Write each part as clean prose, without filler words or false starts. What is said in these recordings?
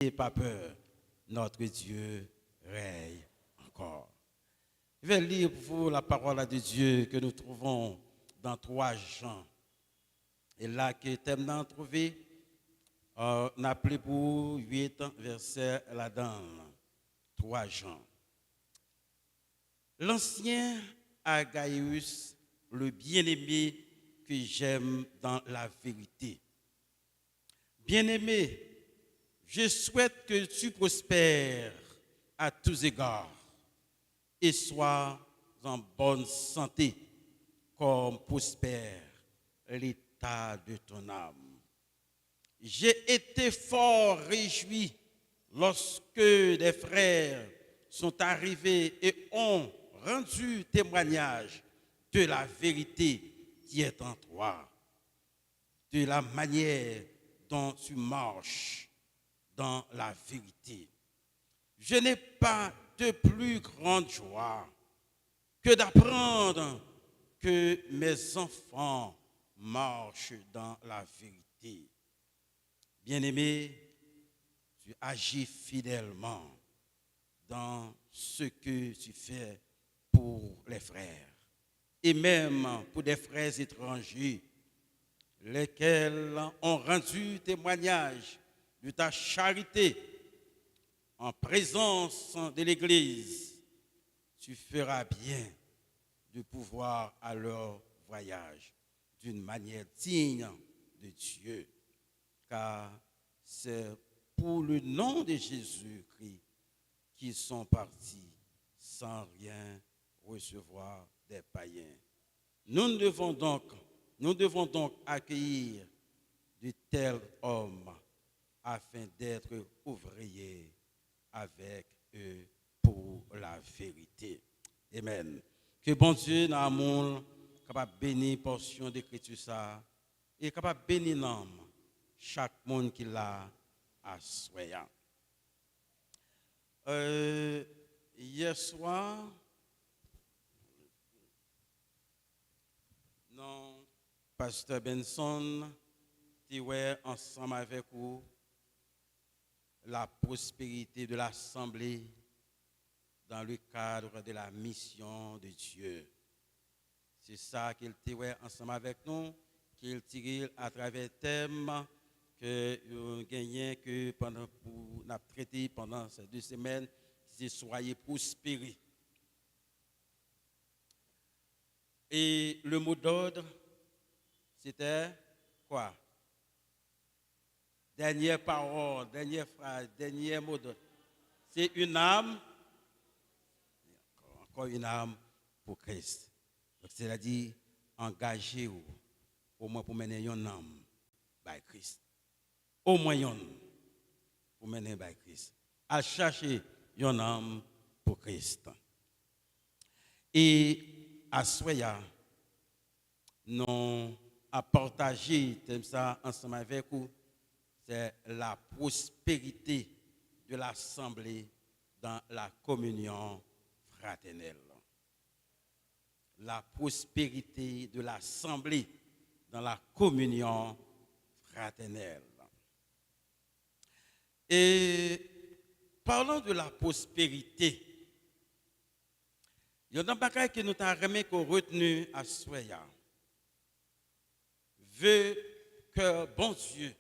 N'ayez pas peur, notre Dieu règne encore. Je vais lire pour vous la parole de Dieu que nous trouvons dans 3 Jean. Et là, que terminant trouvé, on a appelé pour 8 versets là-dedans. 3 Jean. L'ancien Agaius, le bien-aimé que j'aime dans la vérité. Bien-aimé, je souhaite que tu prospères à tous égards et sois en bonne santé, comme prospère l'état de ton âme. J'ai été fort réjoui lorsque des frères sont arrivés et ont rendu témoignage de la vérité qui est en toi, de la manière dont tu marches dans la vérité. Je n'ai pas de plus grande joie que d'apprendre que mes enfants marchent dans la vérité. Bien-aimé, tu agis fidèlement dans ce que tu fais pour les frères et même pour des frères étrangers, lesquels ont rendu témoignage de ta charité en présence de l'Église. Tu feras bien de pouvoir à leur voyage d'une manière digne de Dieu, car c'est pour le nom de Jésus-Christ qu'ils sont partis sans rien recevoir des païens. Nous devons donc accueillir de tels hommes afin d'être ouvriers avec eux pour la vérité. Amen. Que bon Dieu, dans l'amour, capable de bénir portion d'écriture ça, et capable de bénir l'homme, chaque monde qui l'a à soya. Hier soir, non, Pasteur Benson, tu es ensemble avec vous la prospérité de l'Assemblée dans le cadre de la mission de Dieu. C'est ça qu'il tirait ensemble avec nous, qu'il tire à travers le thème que nous gagnons que pendant pour n'a traité pendant ces 2 semaines, c'est soyez prospérés. Et le mot d'ordre, c'était quoi? Dernière parole, dernière phrase, dernier mot d'ordre. C'est une âme, encore une âme pour Christ. Donc, c'est-à-dire, engagez-vous, au moins pour mener une âme par Christ. Au moins une pour mener par Christ. À chercher une âme pour Christ. Et à Soya, nous à partager ça ensemble avec vous, c'est la prospérité de l'Assemblée dans la communion fraternelle. La prospérité de l'Assemblée dans la communion fraternelle. Et parlons de la prospérité. Il y a un bagage que nous avons retenu à Soya. Veut que bon Dieu,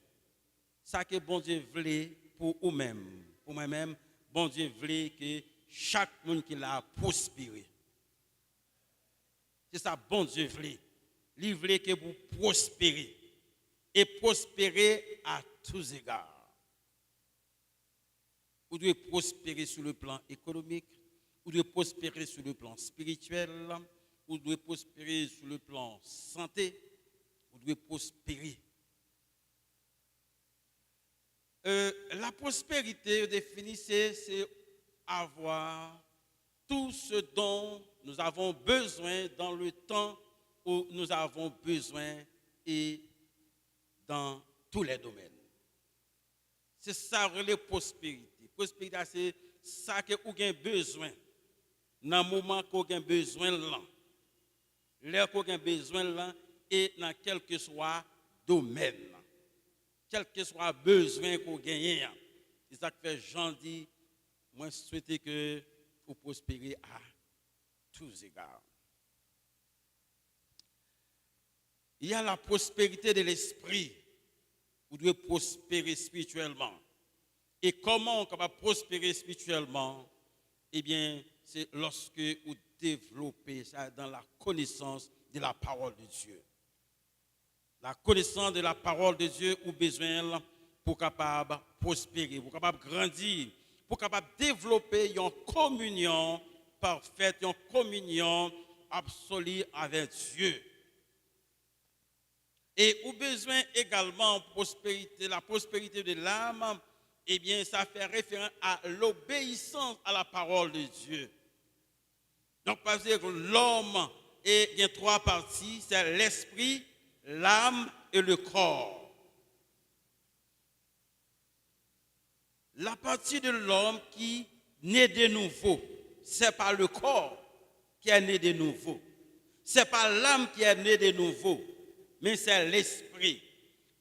ça que bon Dieu voulait pour vous-même, pour moi-même, bon Dieu voulait que chaque monde qui l'a prospéré. C'est ça bon Dieu voulait. Il voulait que vous prospérez et prospérez à tous égards. Vous devez prospérer sur le plan économique, vous devez prospérer sur le plan spirituel, vous devez prospérer sur le plan santé, vous devez prospérer. La prospérité définie, c'est avoir tout ce dont nous avons besoin dans le temps où nous avons besoin et dans tous les domaines. C'est ça la prospérité. Prospérité, c'est ça que vous avez besoin dans le moment que vous avez besoin là. L'air que vous avez besoin là et dans quel que soit domaine. Quel que soit besoin que vous gagnez. Et ça fait Jean dit, moi souhaite que vous prospérez à tous égards. Il y a la prospérité de l'esprit. Vous devez prospérer spirituellement. Et comment on est capable de prospérer spirituellement? Eh bien, c'est lorsque vous développez ça dans la connaissance de la parole de Dieu. La connaissance de la parole de Dieu, ou besoin pour capable prospérer, pour capable grandir, pour capable développer une communion parfaite, une communion absolue avec Dieu. Et au besoin également prospérité, la prospérité de l'âme, eh bien, ça fait référence à l'obéissance à la parole de Dieu. Donc, parce que l'homme, il y a trois parties, c'est l'esprit, l'âme et le corps. La partie de l'homme qui naît de nouveau, ce n'est pas le corps qui est né de nouveau. Ce n'est pas l'âme qui est née de nouveau, mais c'est l'esprit.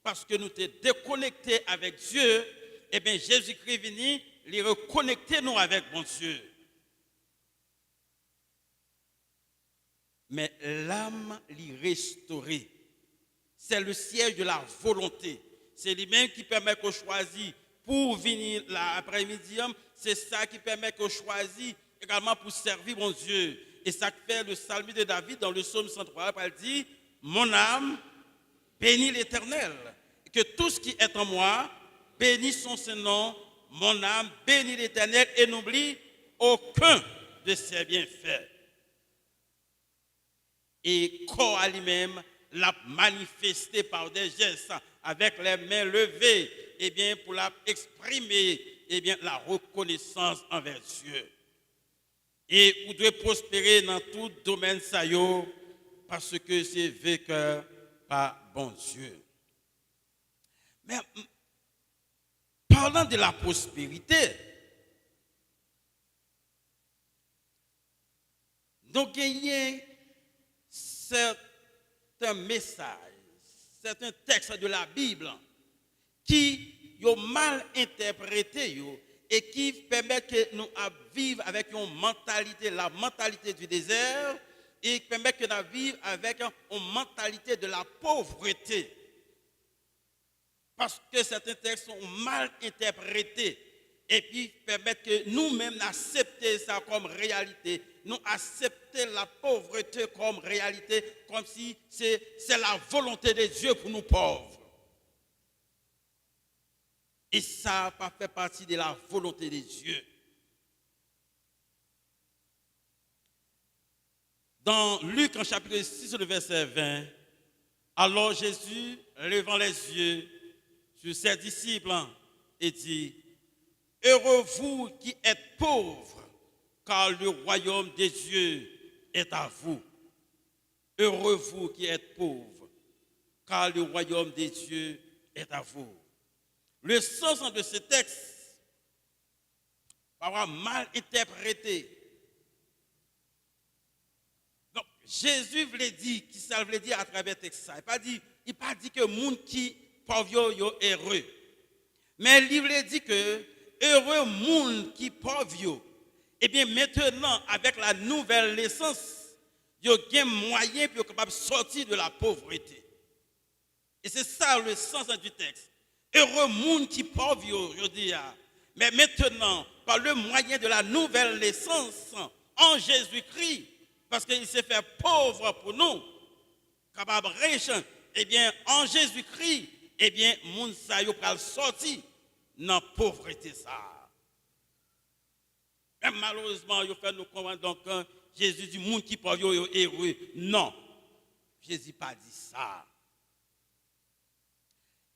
Parce que nous sommes déconnectés avec Dieu, et bien Jésus-Christ est venu les reconnecter nous avec mon Dieu. Mais l'âme l'y restaurer. C'est le siège de la volonté. C'est lui-même qui permet qu'on choisisse pour venir l'après-midi. C'est ça qui permet qu'on choisisse également pour servir mon Dieu. Et ça fait le psalmiste de David dans le psaume 103, il dit, mon âme bénit l'Éternel. Et que tout ce qui est en moi, bénit son nom. Mon âme bénit l'Éternel et n'oublie aucun de ses bienfaits. Et corps à lui-même l'a manifesté par des gestes avec les mains levées, et bien pour exprimer et bien la reconnaissance envers Dieu. Et vous devez prospérer dans tout domaine ça yo, parce que c'est vécu par bon Dieu. Mais parlant de la prospérité, nous gagnons certains messages, certains textes de la Bible qui sont mal interprétés et qui permettent que nous vivons avec une mentalité, la mentalité du désert, et qui permettent que nous vivions avec une mentalité de la pauvreté. Parce que certains textes sont mal interprétés et puis permettent que nous-mêmes accepter ça comme réalité. Nous accepter la pauvreté comme réalité, comme si c'est la volonté de Dieu pour nous pauvres. Et ça n'a pas fait partie de la volonté de Dieu. Dans Luc, en chapitre 6, le verset 20, alors Jésus, levant les yeux sur ses disciples, et dit, heureux vous qui êtes pauvres, car le royaume des dieux est à vous. Heureux vous qui êtes pauvres, car le royaume des dieux est à vous. Le sens de ce texte va avoir mal interprété. Donc, Jésus voulait dire, qui ça voulait dire à travers le texte, il n'a pas dit que les gens qui pauvres sont heureux. Mais il voulait dire que heureux les gens qui pauvres, et bien maintenant, avec la nouvelle naissance, ils ont moyen pour capable sortir de la pauvreté. Et c'est ça le sens du texte. Heureux monde qui pauvre, je dis. Mais maintenant, par le moyen de la nouvelle naissance en Jésus-Christ, parce qu'il s'est fait pauvre pour nous, capable riche, eh bien, en Jésus-Christ, eh bien, monde ça yo pral sorti dans la pauvreté ça. Mais malheureusement, il fait nous comprendre donc Jésus dit monde qui pauvre yo heureux. Non. Jésus pas dit ça.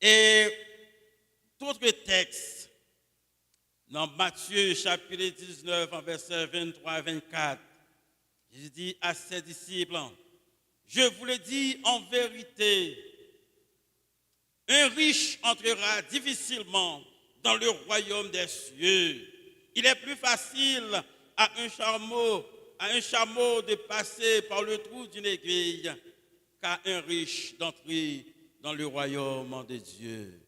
Et d'autres textes, dans Matthieu chapitre 19, verset 23 à 24, Jésus dit à ses disciples, je vous le dis en vérité, un riche entrera difficilement dans le royaume des cieux. Il est plus facile à un chameau de passer par le trou d'une aiguille qu'à un riche d'entrer dans le royaume de Dieu.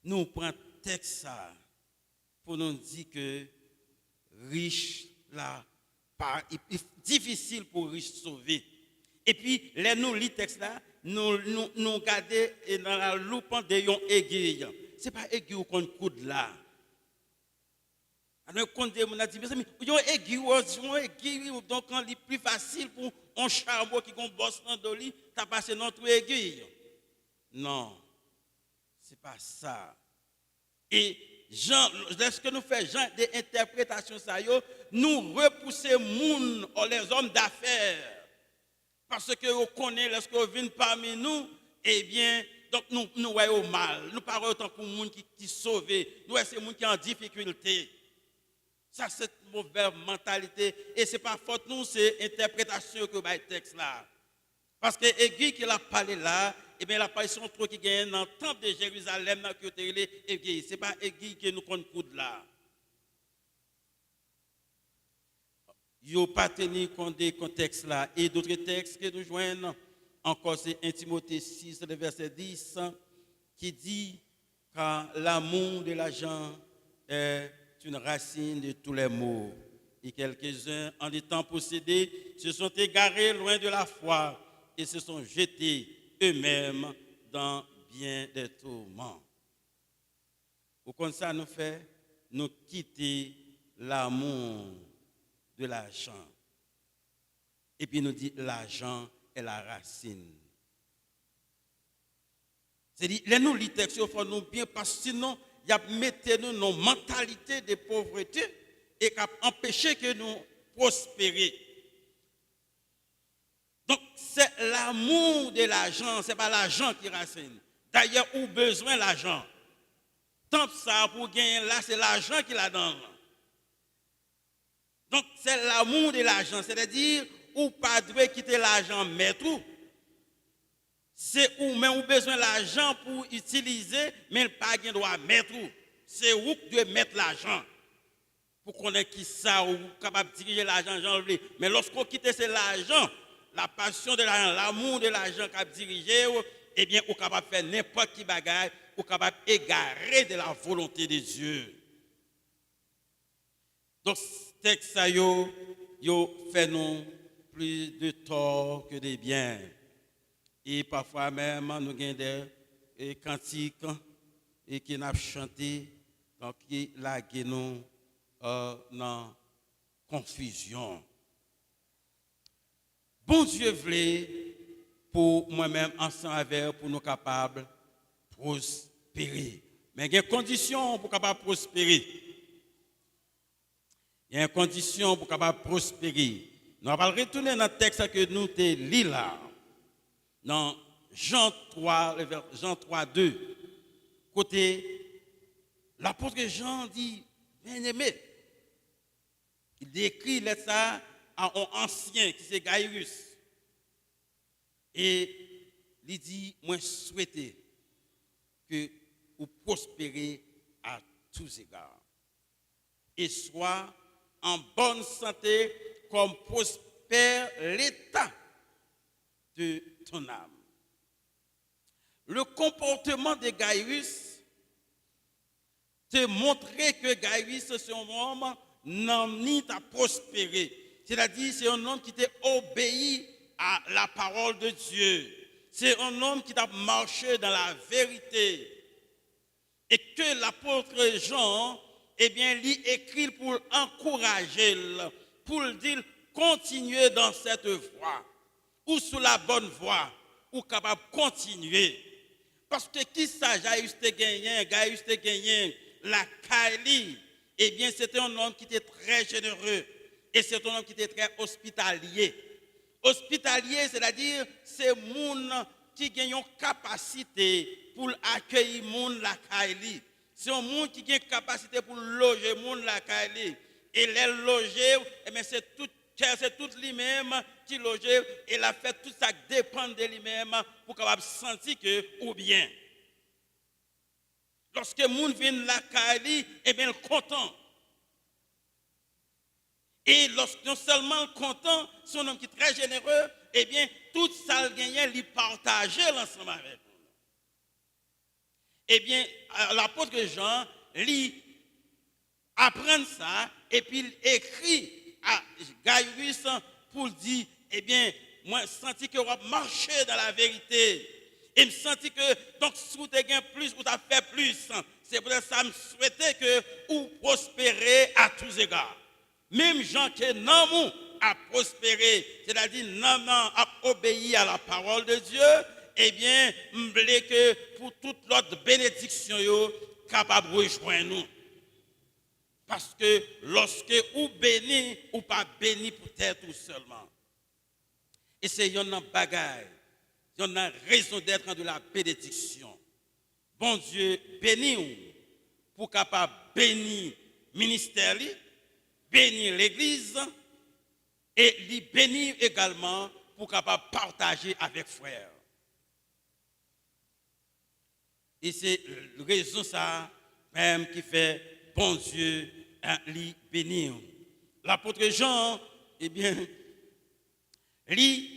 Nous prenons texte ça pour nous dire que riche là, difficile pour riche sauver. Et puis, les nous lit texte là, nous garder et dans la loupe de yon aiguille. C'est pas aiguille qu'on coude là. Alors, quand on a dit, mais yon aiguille, donc quand il est plus facile pour un charbon qui gon bosse dans doli, t'as passé notre aiguille. Non, c'est pas ça. Et Jean, lorsque nous faisons Jean des interprétations ça yo, nous repoussons les hommes d'affaires. Parce que vous connaissez, lorsque vous venez parmi nous, eh bien, donc nous voyons mal. Nous parlons autant pour les gens qui sont sauvés. Nous voyons ces gens qui sont en difficulté. Ça, c'est une mauvaise mentalité. Et ce n'est pas faute nous, c'est l'interprétation que vous avez texte là. Parce que l'aiguille qu'il a parlé là, eh bien, la parole trop qui gagne dans le temple de Jérusalem, dans le aiguille. Ce n'est pas l'aiguille que nous connaissons là. Yo pas tenu compte des contextes là et d'autres textes que nous joignons encore c'est 1 Timothée 6 le verset 10 qui dit car l'amour de l'argent est une racine de tous les maux et quelques-uns en étant possédés se sont égarés loin de la foi et se sont jetés eux-mêmes dans bien des tourments. Au comme ça nous fait nous quitter l'amour de l'argent. Et puis nous dit l'argent est la racine. C'est-à-dire, les nous les textes, il faut nous bien parce que sinon, il y a mettre nous nos mentalités de pauvreté et qui empêcher que nous prospérions. Donc, c'est l'amour de l'argent, ce n'est pas l'argent qui racine. D'ailleurs, où besoin l'argent. Tant ça pour gagner là, c'est l'argent qui la donne. Donc, c'est l'amour de l'argent, c'est-à-dire, ou pas de quitter l'argent, mais tout. C'est où même ou besoin de l'argent pour utiliser, mais pas de droit mettre tout. C'est où que doit mettre l'argent. Pour connaître qui ça, ou capable de diriger l'argent, j'en veux. Mais lorsqu'on quitte c'est l'argent, la passion de l'argent, l'amour de l'argent qui a dirigé, eh bien, on est capable de faire n'importe qui bagaille, on est capable d'égarer de la volonté de Dieu. Donc, texte ça yo fait nous plus de tort que de bien. Et parfois même nous avons des cantiques et qui n'a chanté donc qui la nous dans confusion. Bon Dieu voulait pour moi-même ensemble avec pour nous capables de prospérer. Mais il y a une condition pour capable prospérer. Il y a une condition pour capable prospérer. Nous allons retourner dans le texte que nous te lisons là. Dans Jean 3, Jean 3, 2. Côté, l'apôtre Jean dit, bien-aimé, il décrit ça à un ancien qui c'est Gaius. Et il dit, moi souhaiter que vous prospérez à tous égards. Et soit en bonne santé comme prospère l'état de ton âme. Le comportement de Gaius te montrait que Gaius, c'est un homme non ni à prospérer. C'est-à-dire, c'est un homme qui t'a obéi à la parole de Dieu. C'est un homme qui t'a marché dans la vérité. Et que l'apôtre Jean, eh bien, lui écrit pour encourager, pour le dire, continuez dans cette voie, ou sous la bonne voie, ou capable de continuer. Parce que qui ça, Gaius te gagné, la Kaili, eh bien, c'était un homme qui était très généreux, et c'est un homme qui était très hospitalier. Hospitalier, c'est-à-dire, c'est moun qui a une capacité pour accueillir moun la Kaili. C'est un monde qui a une capacité pour loger le monde la Kaili. Et les loger, eh c'est tout lui-même qui loge et il a fait tout ça qui dépend de lui-même pour capable sentir que ou bien. Lorsque le monde vient la Kaili, eh bien, il est content. Et lorsque non seulement il est content, son homme qui est très généreux, eh bien, tout ça le gagnant, il partage l'ensemble avec nous. Eh bien, l'apôtre Jean, lui, apprendre ça, et puis il écrit à Gaius pour dire, eh bien, moi, je senti que vous marchez dans la vérité. Et je senti que, donc, si vous avez plus, vous avez fait plus. C'est pour ça que je souhaitais que vous prospérez à tous égards. Même gens qui n'ont à prospérer, c'est-à-dire non, à obéir à la parole de Dieu, eh bien, je voulais que pour toute l'autre bénédiction, capable de rejoindre nous. Parce que lorsque vous bénissez, ou pas béni pour terre tout seulement. Et c'est une bagaille, une raison d'être de la bénédiction. Bon Dieu, bénis-nous pour capable bénir le ministère, bénir l'église et lui bénir également pour capable partager avec frères. Et c'est la raison ça même qui fait bon Dieu lui bénir. L'apôtre Jean, eh bien, lui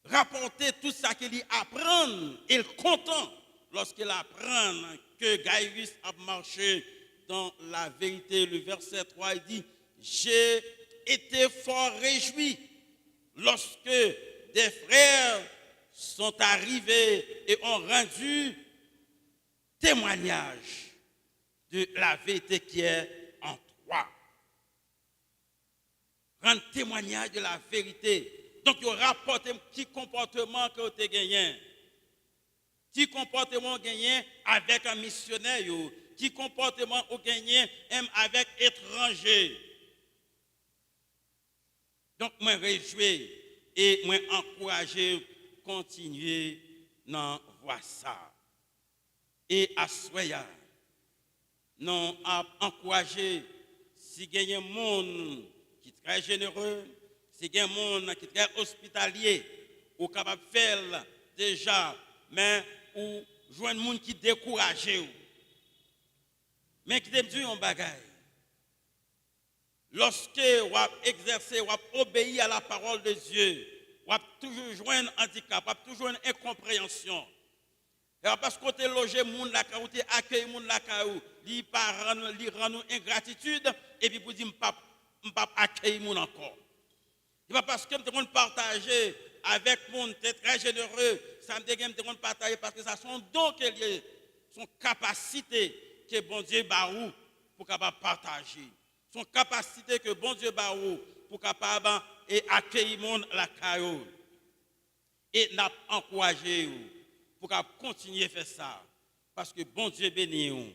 rapporter tout ça qu'il lui apprend, il est content lorsqu'il apprend que Gaius a marché dans la vérité. Le verset 3, il dit, j'ai été fort réjoui lorsque des frères sont arrivés et ont rendu témoignage de la vérité qui est en toi. Rendre témoignage de la vérité. Donc, il rapporte petit comportement que tu as gagné. Petit comportement gagné avec un missionnaire. Petit comportement gagné avec étranger. Donc, moi, réjouis et moi, encourager, continuer dans voir ça. Et à soya, non, à encourager, si il y a un monde qui est très généreux, si il y a un monde qui est très hospitalier, ou capable de faire déjà, mais ou joindre un monde qui est découragé, mais qui te dit un bagage. Lorsque vous exercez, vous obéissez à la parole de Dieu, vous toujours joindre un handicap, vous toujours une incompréhension. Et parce qu'on te logé moun la kaou, te accueille moun la kaou, li rend nous ingratitude et puis pour dire m'pa accueille moun encore. C'est pas parce que me partager avec moun, t'es très généreux, ça me dégaine te partager parce que ça son don que lié, son capacité que bon Dieu baou pour capable partager. Son capacité que bon Dieu baou pour capable et accueillir moun la kaou. Et n'a encouragé pour continuer à faire ça. Parce que bon Dieu bénit nous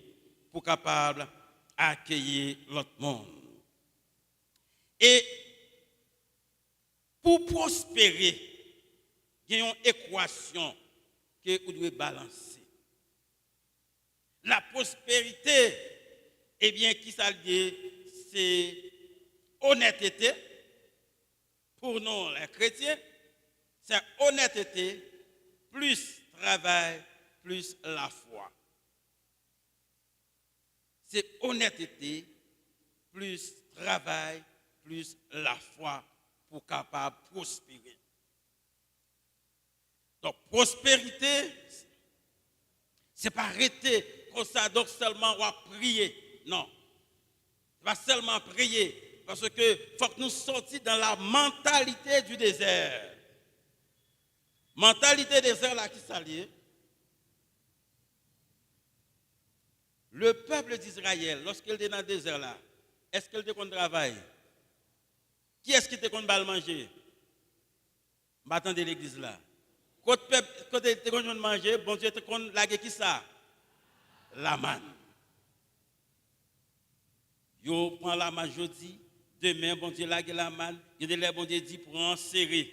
pour capable accueillir l'autre monde. Et pour prospérer, il y a une équation que vous devez balancer. La prospérité, eh bien, qui ça dit, c'est honnêteté. Pour nous, les chrétiens, c'est honnêteté plus travail, plus la foi. C'est honnêteté, plus travail, plus la foi pour capable de prospérer. Donc, prospérité, ce n'est pas arrêter comme ça, donc seulement on va prier. Non. Ce n'est pas seulement prier, parce que faut que nous sortions dans la mentalité du désert. Mentalité désert là qui s'allie. Le peuple d'Israël, lorsqu'il était dans le désert là, est-ce qu'il était contre le travail? Qui est-ce qui était contre le manger? M'attendez l'église là. Quand il était contre le manger, bon Dieu était contre la qui ça? La manne. Yo prend la manne jeudi, demain bon Dieu lague la manne, il bon Dieu dit pour en serrer.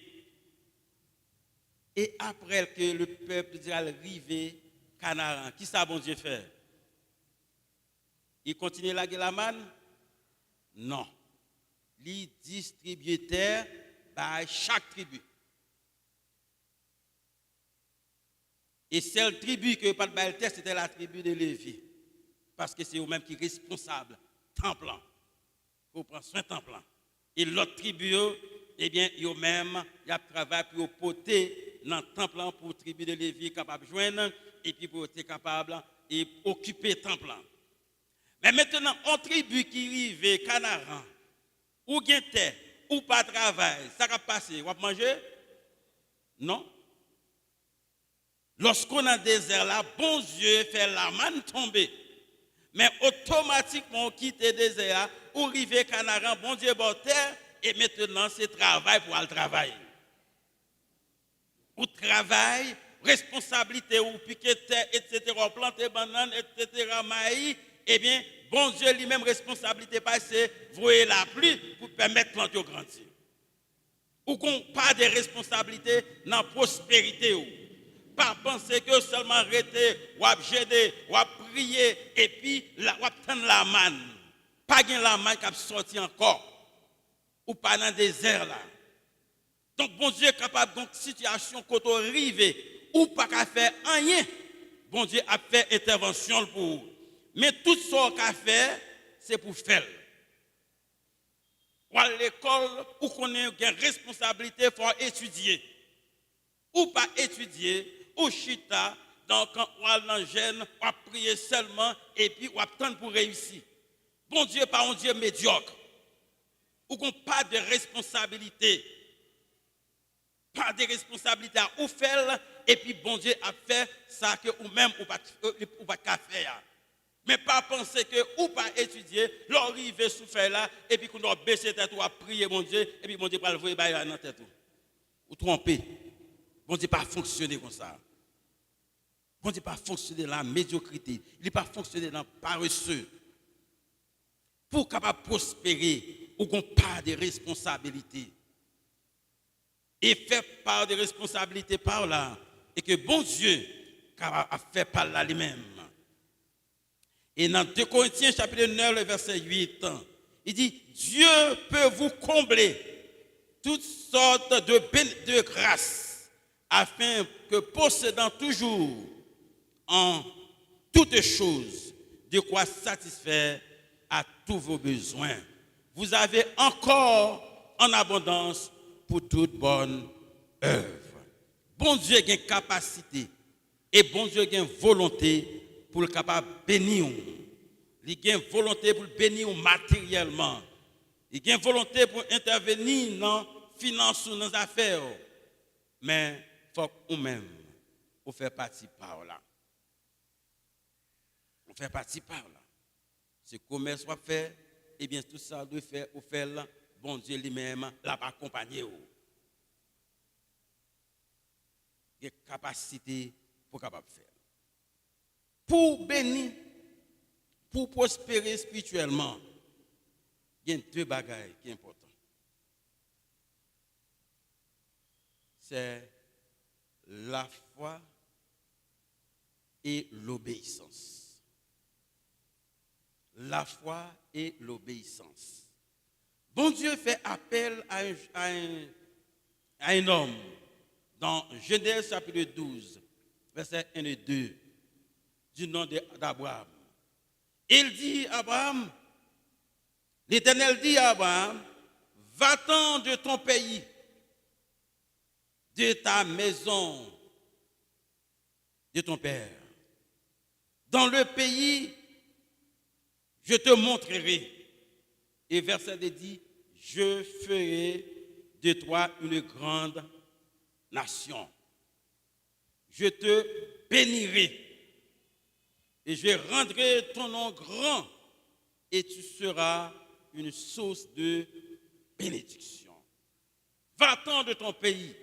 Et après que le peuple d'Israël arrive Canaan, qui ça bon Dieu fait? Il continue la la manne? Non. Il distribue terre par chaque tribu. Et celle tribu que pas de terre, c'était la tribu de Lévi. Parce que c'est eux-mêmes qui sont responsables. Temple. Pour prendre soin de temple. Et l'autre tribu, eh bien, eux-mêmes, ils travaillent pour porter dans le temple pour la tribu de Lévi capable de joindre et puis pour être capable et occuper le temple. Mais maintenant, on tribu qui rive, Canaran, ou guette, ou pas travail, ça va passer, on va manger? Non. Lorsqu'on a un désert là, bon Dieu fait la manne tomber. Mais automatiquement, on quitte le désert, ou rive Canaran, bon Dieu, bon terre, et maintenant, c'est travail pour le travail. Ou travail, responsabilité, ou piquer terre, etc., planter banane, etc., maïs, eh bien, bon Dieu lui-même, responsabilité passée, voyer la pluie pour permettre planter au grandir. Ou qu'on pas de responsabilité dans la prospérité. Pas penser que seulement arrêter, ou gêner, ou prier, et puis ou attendre la manne. Pas gain la manne qui a sorti encore. Ou pas dans le désert là. Donc, bon Dieu est capable d'une situation qu'on arrive ou pas qu'à faire rien. Bon Dieu a fait intervention pour vous. Mais tout ce qu'a fait, c'est pour faire. Ou à l'école, ou qu'on a une responsabilité, il faut étudier. Ou pas étudier, ou chita, donc on a dans gêne, on a prier seulement, et puis on attend pour réussir. Bon Dieu, pas un Dieu médiocre. Ou qu'on pas de responsabilité. Pas de responsabilité à ou faire, et puis bon Dieu a fait ça que ou même ou pas faire. Mais pas penser que ou pas étudier, l'arriver sous faire là, et puis qu'on doit baisser tête ou à prier mon Dieu, et puis mon Dieu va le voir dans la tête. Ou tromper. Bon Dieu pas fonctionner comme ça. Bon Dieu pas fonctionner dans la médiocrité. Il n'est pas fonctionner dans le paresseux. Pour capable prospérer, ou qu'on pas de responsabilité. Et fait part de responsabilité par là. Et que bon Dieu a fait par là lui-même. Et dans 2 Corinthiens chapitre 9, le verset 8, il dit, Dieu peut vous combler toutes sortes de grâces, afin que possédant toujours en toutes choses, de quoi satisfaire à tous vos besoins. Vous avez encore en abondance pour toute bonne œuvre. Bon Dieu a une capacité et bon Dieu a une volonté pour le capable bénir. Il a une volonté pour bénir matériellement. Il a une volonté pour intervenir dans les finances ou dans les affaires. Mais il faut que nous-mêmes, on fait partie par là. On fait partie par là. Ce commerce soit fait, et bien tout ça doit faire, ou faire là, bon Dieu lui-même l'a accompagné. Il y a capacité pour capable faire. Pour bénir, pour prospérer spirituellement, il y a 2 bagages qui sont importants. C'est la foi et l'obéissance. La foi et l'obéissance. Bon Dieu fait appel à un homme dans Genèse chapitre 12, verset 1 et 2, du nom d'Abraham. Il dit à Abraham, l'Éternel dit à Abraham, va-t'en de ton pays, de ta maison, de ton père. Dans le pays, je te montrerai. Et verset 2 dit, je ferai de toi une grande nation. Je te bénirai et je rendrai ton nom grand et tu seras une source de bénédiction. Va-t'en de ton pays.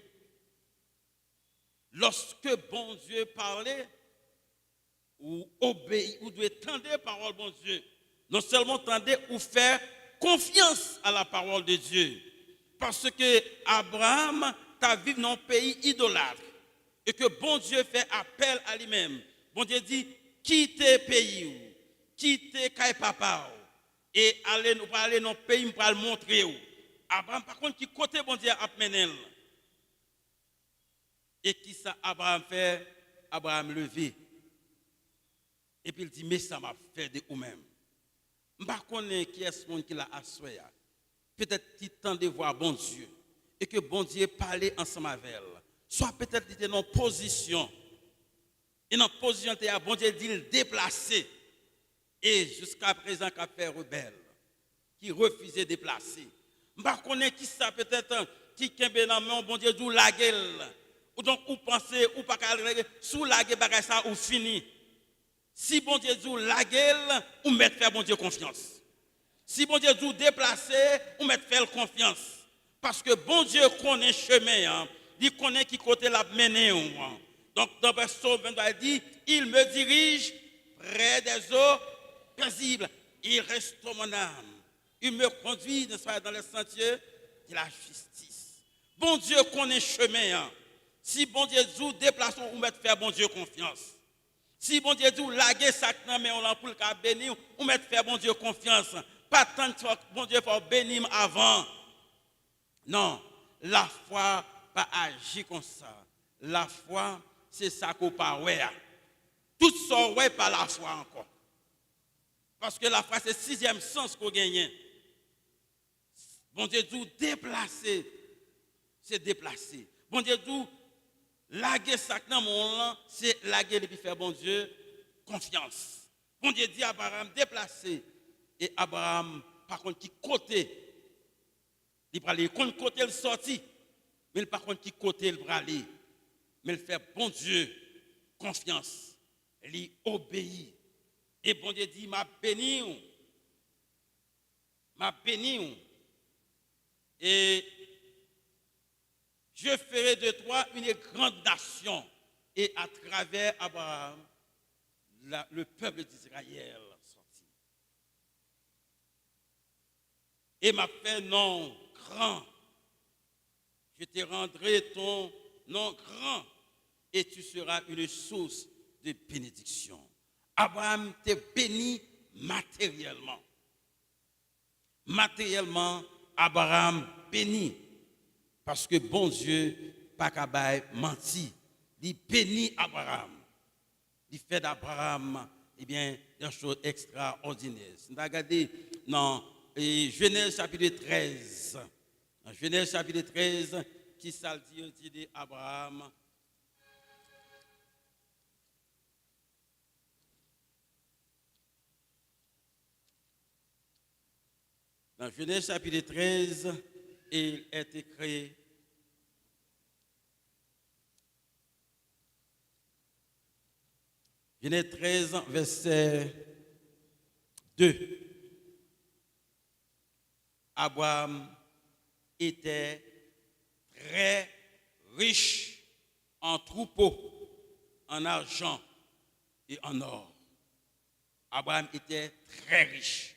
Lorsque bon Dieu parlait ou obéit ou doit tendre la parole de bon Dieu, non seulement tendre ou faire confiance à la parole de Dieu. Parce que Abraham t'a vécu dans un pays idolâtre et que bon Dieu fait appel à lui-même. Bon Dieu dit, quittez pays, quittez Kay Papa et allez nous parler dans le pays, nous allons le montrer. Abraham, par contre, qui côté bon Dieu a mené. Et qui ça Abraham fait? Abraham levé. Et puis il dit, mais ça m'a fait de vous-même. Je ne sais pas qui est ce monde qui l'a assoyé. Peut-être qu'il tend de voir bon Dieu. Et que bon Dieu parlait ensemble avec elle. Soit peut-être qu'il était dans une position. Et dans une position, bon Dieu dit le déplacer. et jusqu'à présent qu'a fait rebelle, qui refusait de déplacer. Je ne connais qui ça peut-être qui kembe dans main bon Dieu dou la gueule. Ou donc ou penser ou pas sous la gueule bagay ça ou fini. Si bon Dieu dou la gueule ou mettre faire bon Dieu confiance. Si bon Dieu dou déplacer ou mettre faire confiance parce que bon Dieu connaît chemin hein. Il connaît qui côté la mener hein. Donc dans verset 22 il dit il me dirige près des eaux paisibles. Il restaure mon âme. Il me conduit dans les sentiers de la justice. Bon Dieu connaît chemin. Hein. Si bon Dieu dit déplace ou mettre faire bon Dieu confiance. Si bon Dieu dit laguer sac nan mais on l'ampoule ka bénir ou mettre faire bon Dieu confiance. Pas tant que bon Dieu faut bénir avant. Non, la foi pas agir comme ça. La foi c'est ça qu'on pas ouais. Tout ça ouais par la foi encore. Parce que la foi c'est sixième sens qu'on gagne. Bon Dieu dit déplacer, c'est déplacer. Bon Dieu dit laguer sac dans mon c'est laguer depuis faire bon Dieu confiance. Bon Dieu dit à Abraham déplacer et Abraham par contre qui côté il va aller côté le sorti mais par contre qui côté il va aller mais il fait bon Dieu confiance, il obéit et bon Dieu dit m'a béni et je ferai de toi une grande nation et à travers Abraham, le peuple d'Israël sorti. Et m'a fait nom grand. Je te rendrai ton nom grand et tu seras une source de bénédiction. Abraham t'est béni matériellement. Matériellement, Abraham béni. Parce que bon Dieu, pas qu'à menti. Il bénit Abraham. Il fait d'Abraham, eh bien, des choses extraordinaires. Si vous regardez dans Genèse chapitre 13, dans Genèse chapitre 13, qui ça dit d'Abraham. Dans Genèse chapitre 13, il est écrit Genèse 13, verset 2. Abraham était très riche en troupeaux, en argent et en or. Abraham était très riche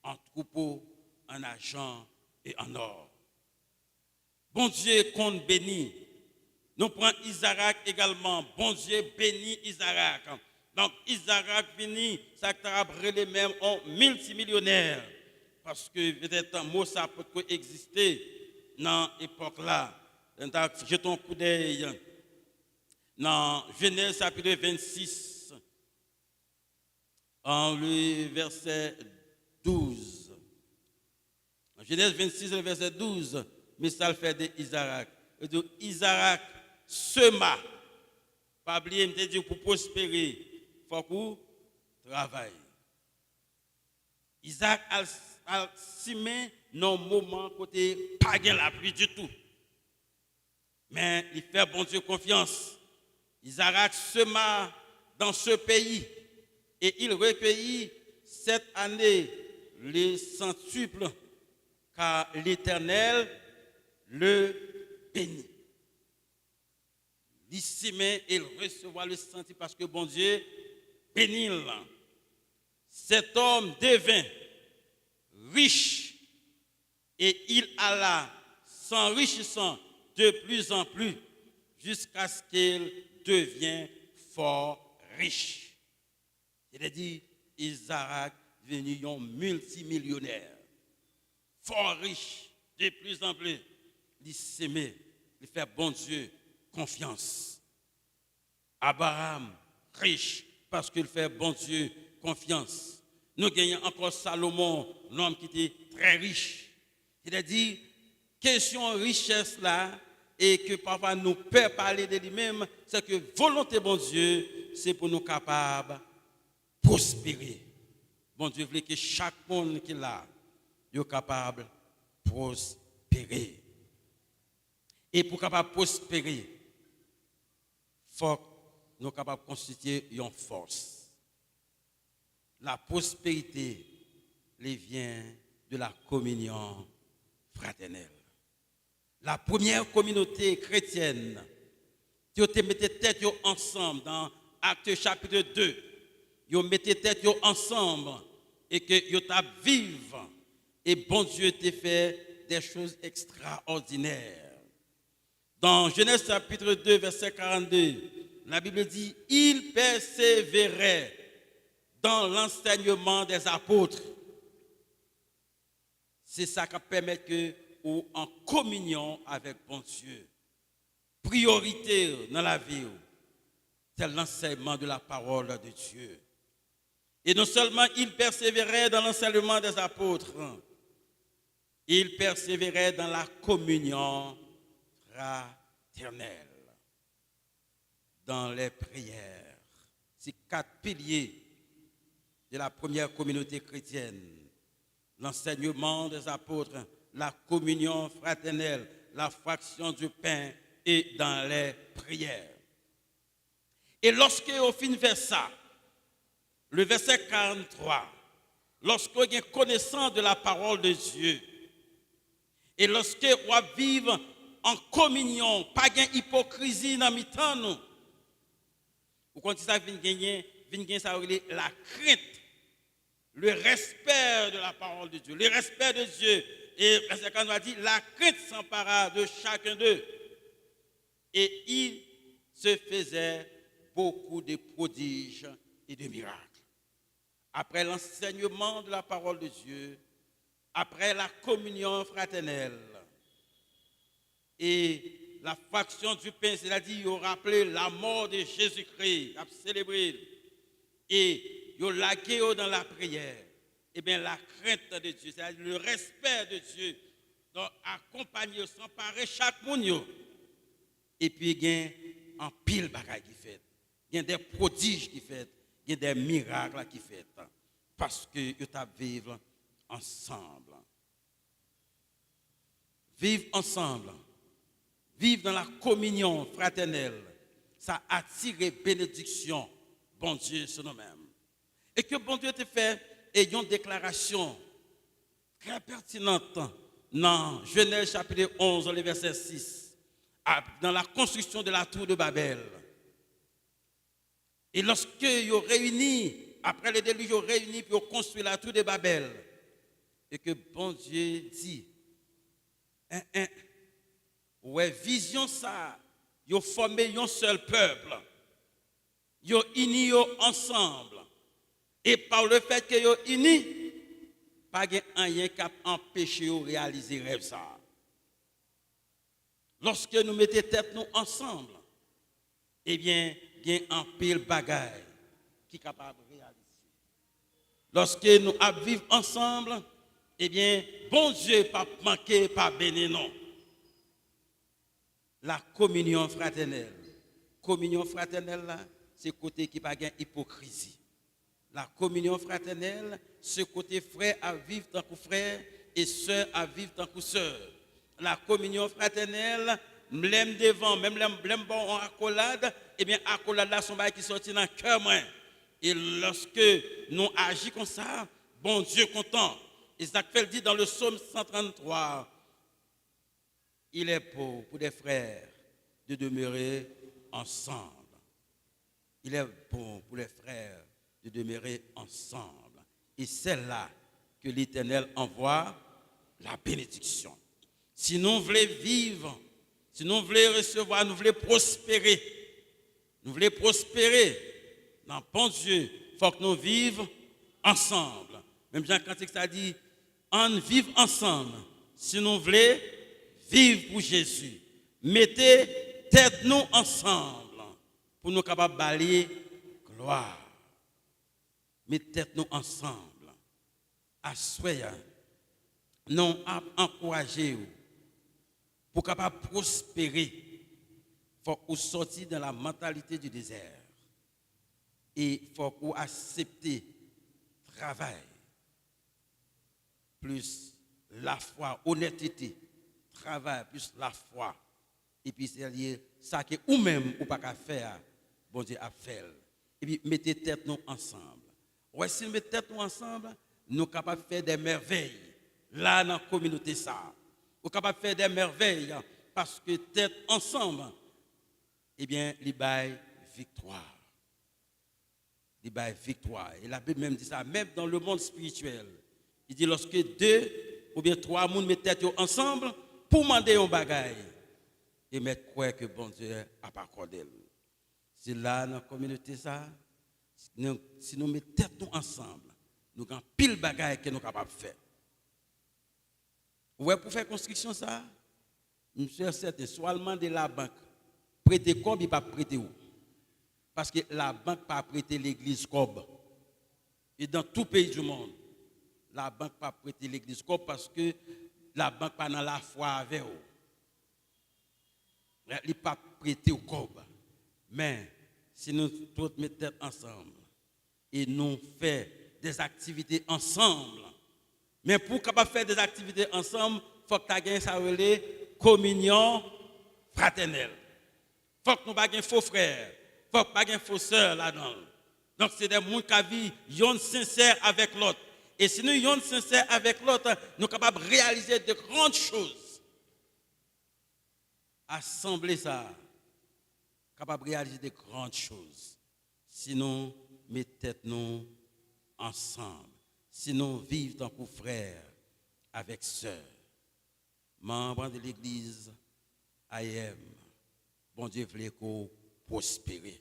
en troupeaux, en argent et en or. Bon Dieu compte béni. Nous prenons Isaac également. Bon Dieu bénit Isaac. Donc Isaac bénit, ça a les mêmes en multimillionnaire. Parce que peut-être un mot ça peut exister dans l'époque là. Jetons un coup d'œil dans Genèse chapitre 26, en le verset 12. Genèse 26, le verset 12, mais ça le fait d'Isaac. Isaac sema. Pas oublier, me dit pour prospérer, il faut qu'on travaille. Isaac a simé dans un moment côté pas la pluie du tout. Mais il fait bon Dieu confiance. Isaac sema dans ce pays et il recueillit cette année les centuples car l'Éternel le bénit. Il s'aimer et il recevra le centuple parce que bon Dieu bénit. Cet homme devint riche et il alla s'enrichissant de plus en plus jusqu'à ce qu'il devienne fort riche. Il a dit, Isaac devenu un multimillionnaire, fort riche, de plus en plus. Il s'aimait, il fait bon Dieu confiance. Abraham, riche, parce qu'il fait bon Dieu confiance. Nous gagnons encore Salomon, l'homme qui était très riche. Il a dit, question richesse là, et que parfois nous peut parler de lui-même, c'est que volonté bon Dieu, c'est pour nous capables de prospérer. Bon Dieu veut que chaque monde qui l'a, soit capable de prospérer. Et pour capable de prospérer, il faut que nous soyons capables de constituer une force. La prospérité les vient de la communion fraternelle. La première communauté chrétienne qui ont mis tête ensemble dans Actes chapitre 2, ils ont mis tête ensemble et que ils ont vivre et bon Dieu t'a fait des choses extraordinaires. Dans Genèse chapitre 2 verset 42, la Bible dit ils persévéraient dans l'enseignement des apôtres. C'est ça qui permet que ou en communion avec bon Dieu. Priorité dans la vie, c'est l'enseignement de la parole de Dieu. Et non seulement il persévérait dans l'enseignement des apôtres, il persévérait dans la communion fraternelle, dans les prières. C'est 4 piliers de la première communauté chrétienne. L'enseignement des apôtres, la communion fraternelle, la fraction du pain et dans les prières. Et lorsque au fin vers ça, le verset 43, lorsque vous avez connaissance de la parole de Dieu, et lorsque vous vivez en communion, pas d'hypocrisie dans le temps, nous, vous continuez à gagner la crainte, le respect de la parole de Dieu, le respect de Dieu. Et verset 43 dit, la crainte s'empara de chacun d'eux. Et il se faisait beaucoup de prodiges et de miracles. Après l'enseignement de la parole de Dieu, après la communion fraternelle et la fraction du pain, c'est-à-dire il a rappelé la mort de Jésus-Christ, a célébré, et il a lagué dans la prière. Eh bien, la crainte de Dieu, c'est-à-dire le respect de Dieu, donc accompagner, s'emparer chaque monde. Et puis, il y a un pile bagaille qui fait. Il y a des prodiges qui fait. Il y a des miracles qui fait. Parce que ils vivent ensemble. Vivre ensemble. Vivre dans la communion fraternelle. Ça attire bénédiction, bon Dieu, sur nous-mêmes. Et que bon Dieu te fait, et une déclaration très pertinente dans Genèse chapitre 11, le verset 6, dans la construction de la tour de Babel. Et lorsque ils ont réuni, après le déluge, ils ont réuni pour construire la tour de Babel, et que bon Dieu dit, ouais, vision ça, ils ont formé un seul peuple, ils ont unis ensemble. Et par le fait qu'ils sont unis, pas rien qui a empêché de réaliser rêve ça. Lorsque nous mettons tête nous ensemble, eh bien, il y a un pile bagaille qui est capable de réaliser. Lorsque nous vivons ensemble, eh bien, bon Dieu pas manquer, pas bénir non. La communion fraternelle. Communion fraternelle là, c'est côté qui pas gain hypocrisie. La communion fraternelle, ce côté frère à vivre tant que frère et sœur à vivre tant que sœur. La communion fraternelle, m'l'aime devant, même l'aime bon en accolade, eh bien accolade là son bail qui sortit dans le cœur moi. Et lorsque nous agissons comme ça, bon Dieu content. Et ça fait dit dans le psaume 133, il est beau pour des frères de demeurer ensemble. Il est bon pour les frères de demeurer ensemble. Et c'est là que l'Éternel envoie la bénédiction. Si nous voulons vivre, si nous voulons recevoir, nous voulons prospérer, dans bon Dieu, il faut que nous vivions ensemble. Même Jean Cantique ça dit, on vive ensemble. Si nous voulons vivre pour Jésus, mettez tête nous ensemble pour nous capables de balayer gloire. Mettez nous ensemble. Assoyez, nous encourager pour capable prospérer. Il faut qu'on sortir de la mentalité du désert. Et il faut qu'on accepte travail, plus la foi, honnêteté, travail, plus la foi. Et puis c'est lié ça que ou même ou pas qu'à faire, bon Dieu a fait. Et puis mettez tête nous ensemble. Ouais, si nous mettons tête nous ensemble, nous sommes capables de faire des merveilles. Là, dans la communauté, ça. Nous sommes capables de faire des merveilles parce que tête ensemble, eh bien, il y a victoire. Il y a victoire. Et la Bible même dit ça, même dans le monde spirituel. Il dit lorsque deux ou bien trois personnes mettent tête ensemble pour demander un bagage et mettre quoi que bon Dieu a pas accordé. C'est là dans la communauté ça, si nous mettons tête nous ensemble, nous avons pile bagaille que nous sommes capables de faire. Ouais, pour faire construction ça, je suis certain, soit demander la banque, prêter comme il ne pas prêter où. Parce que la banque ne pas prêter l'église comme. Et dans tout pays du monde, la banque ne pas prêter l'église comme parce que la banque pas dans la foi avec eux. Il ne pas prêter au cob. Mais si nous tous mettons tête ensemble et nous faisons des activités ensemble, mais pour capable faire des activités ensemble, il faut que tu aies ça communion fraternelle. Il faut que nous n'ayons pas faux frères, il faut que nous n'ayons pas faux sœurs là-dedans. Donc c'est des gens qui vivent sincères avec l'autre. Et si nous sommes sincères avec l'autre, nous sommes capables de réaliser de grandes choses. Assembler ça, capable de réaliser de grandes choses. Si nous mettons tête nous ensemble, si nous vivons tant que frères avec sœurs, membres de l'église IM, bon Dieu voulait qu'on prospère.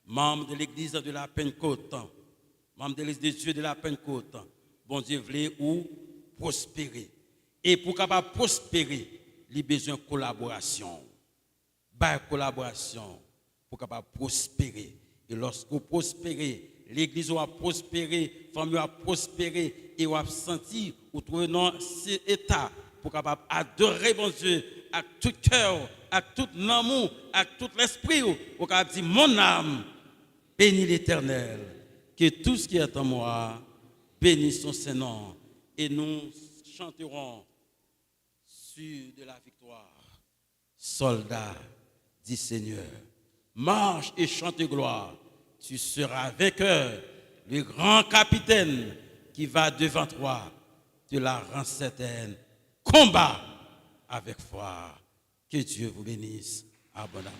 Membres de l'église de la Pentecôte, membres de l'église de Dieu de la Pentecôte, bon Dieu voulait ou prospérer. Et pour capable prospérer, il a besoin de collaboration. Collaboration pour capable prospérer. Et lorsque vous prospérez, l'église va prospérer, la famille va prospérer et va sentir ou trouver dans cet état pour capable adorer mon Dieu avec tout cœur, avec tout amour, avec tout l'esprit, pour capable dire mon âme bénis l'Éternel, que tout ce qui est en moi bénisse son Saint-Nom. Et nous chanterons sur de la victoire. Soldats, dit Seigneur, marche et chante gloire. Tu seras vainqueur, le grand capitaine qui va devant toi, te la rend certaine. Combat avec foi. Que Dieu vous bénisse abondamment.